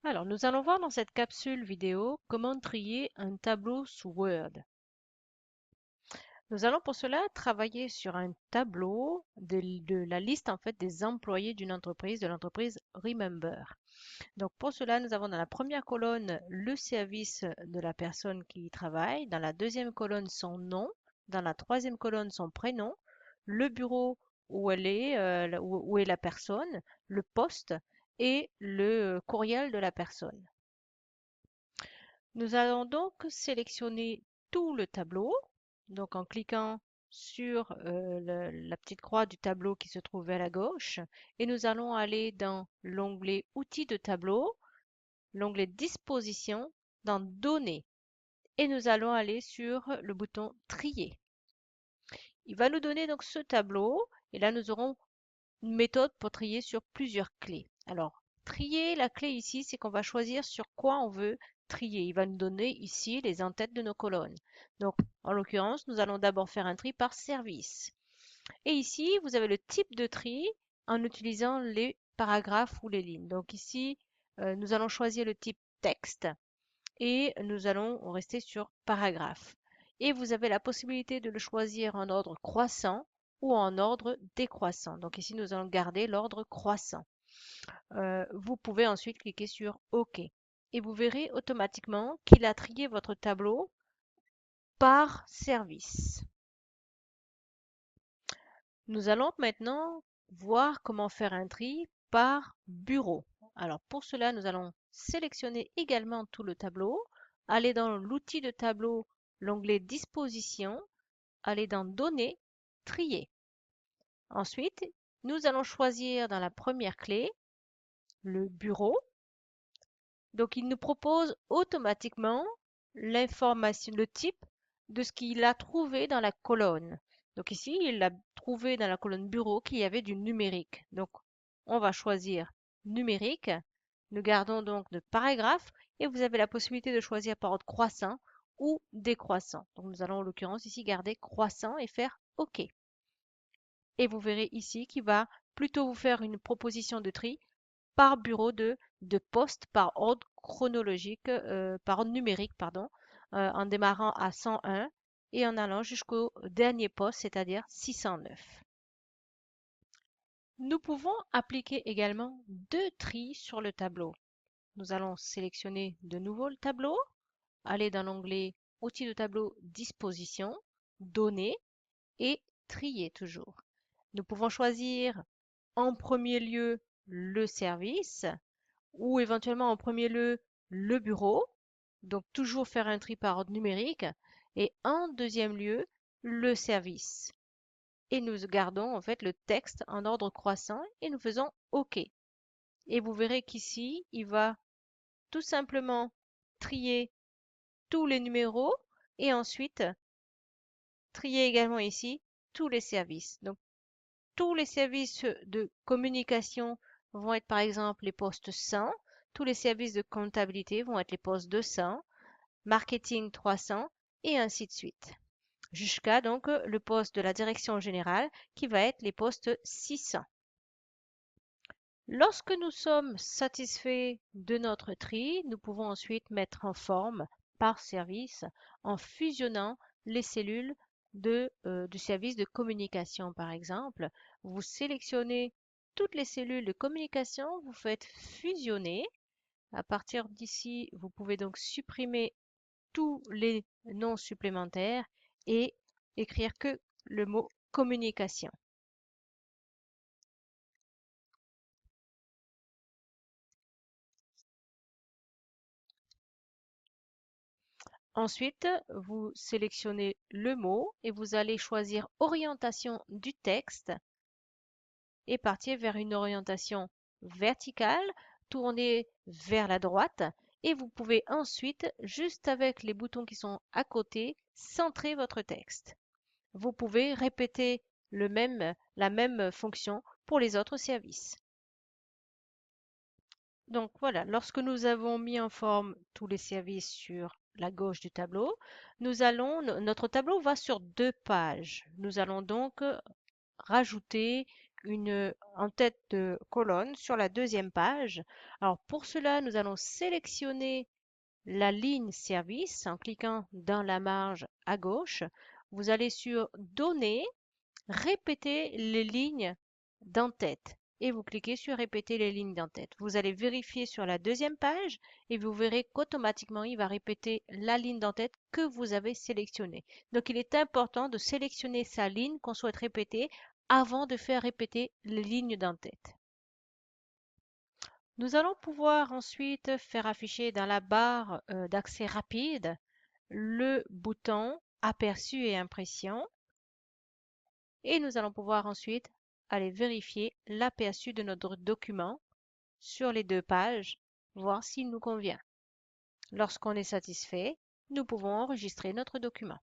Alors, nous allons voir dans cette capsule vidéo comment trier un tableau sous Word. Nous allons pour cela travailler sur un tableau de la liste en fait des employés d'une entreprise, de l'entreprise Remember. Donc pour cela, nous avons dans la première colonne le service de la personne qui y travaille, dans la deuxième colonne son nom, dans la troisième colonne son prénom, le bureau où elle est, où est la personne, le poste et le courriel de la personne. Nous allons donc sélectionner tout le tableau, donc en cliquant sur la petite croix du tableau qui se trouve à la gauche, et nous allons aller dans l'onglet Outils de tableau, l'onglet Disposition, dans Données, et nous allons aller sur le bouton Trier. Il va nous donner donc ce tableau, et là nous aurons une méthode pour trier sur plusieurs clés. Alors, trier, la clé ici, c'est qu'on va choisir sur quoi on veut trier. Il va nous donner ici les en-têtes de nos colonnes. Donc, en l'occurrence, nous allons d'abord faire un tri par service. Et ici, vous avez le type de tri en utilisant les paragraphes ou les lignes. Donc ici, nous allons choisir le type texte et nous allons rester sur paragraphe. Et vous avez la possibilité de le choisir en ordre croissant ou en ordre décroissant. Donc ici, nous allons garder l'ordre croissant. Vous pouvez ensuite cliquer sur OK. Et vous verrez automatiquement qu'il a trié votre tableau par service. Nous allons maintenant voir comment faire un tri par bureau. Alors pour cela, nous allons sélectionner également tout le tableau, aller dans l'outil de tableau, l'onglet Disposition, aller dans Données, Trier. Ensuite, nous allons choisir dans la première clé le bureau. Donc il nous propose automatiquement l'information, le type de ce qu'il a trouvé dans la colonne. Donc ici, il a trouvé dans la colonne bureau qu'il y avait du numérique. Donc on va choisir numérique. Nous gardons donc le paragraphe et vous avez la possibilité de choisir par ordre croissant ou décroissant. Donc nous allons en l'occurrence ici garder croissant et faire OK. Et vous verrez ici qu'il va plutôt vous faire une proposition de tri par bureau de poste par ordre chronologique, par ordre numérique, pardon, en démarrant à 101 et en allant jusqu'au dernier poste, c'est-à-dire 609. Nous pouvons appliquer également deux tris sur le tableau. Nous allons sélectionner de nouveau le tableau, aller dans l'onglet Outils de tableau, Disposition, Données et Trier toujours. Nous pouvons choisir en premier lieu le service ou éventuellement en premier lieu le bureau, donc toujours faire un tri par ordre numérique, et en deuxième lieu le service. Et nous gardons en fait le texte en ordre croissant et nous faisons OK. Et vous verrez qu'ici, il va tout simplement trier tous les numéros et ensuite trier également ici tous les services. Donc tous les services de communication vont être par exemple les postes 100, tous les services de comptabilité vont être les postes 200, marketing 300 et ainsi de suite. Jusqu'à donc le poste de la direction générale qui va être les postes 600. Lorsque nous sommes satisfaits de notre tri, nous pouvons ensuite mettre en forme par service en fusionnant les cellules du service de communication par exemple. Vous sélectionnez toutes les cellules de communication, vous faites fusionner. À partir d'ici, vous pouvez donc supprimer tous les noms supplémentaires et écrire que le mot communication. Ensuite, vous sélectionnez le mot et vous allez choisir orientation du texte et partir vers une orientation verticale, tournée vers la droite. Et vous pouvez ensuite, juste avec les boutons qui sont à côté, centrer votre texte. Vous pouvez répéter la même fonction pour les autres services. Donc voilà, lorsque nous avons mis en forme tous les services sur la gauche du tableau, notre tableau va sur deux pages. Nous allons donc rajouter une en tête de colonne sur la deuxième page. Alors pour cela, nous allons sélectionner la ligne service en cliquant dans la marge à gauche. Vous allez sur Données, répéter les lignes d'en-tête et vous cliquez sur Répéter les lignes d'en-tête. Vous allez vérifier sur la deuxième page et vous verrez qu'automatiquement, il va répéter la ligne d'en-tête que vous avez sélectionnée. Donc, il est important de sélectionner sa ligne qu'on souhaite répéter avant de faire répéter les lignes d'en-tête. Nous allons pouvoir ensuite faire afficher dans la barre d'accès rapide le bouton Aperçu et impression et nous allons pouvoir ensuite aller vérifier l'aperçu de notre document sur les deux pages, voir s'il nous convient. Lorsqu'on est satisfait, nous pouvons enregistrer notre document.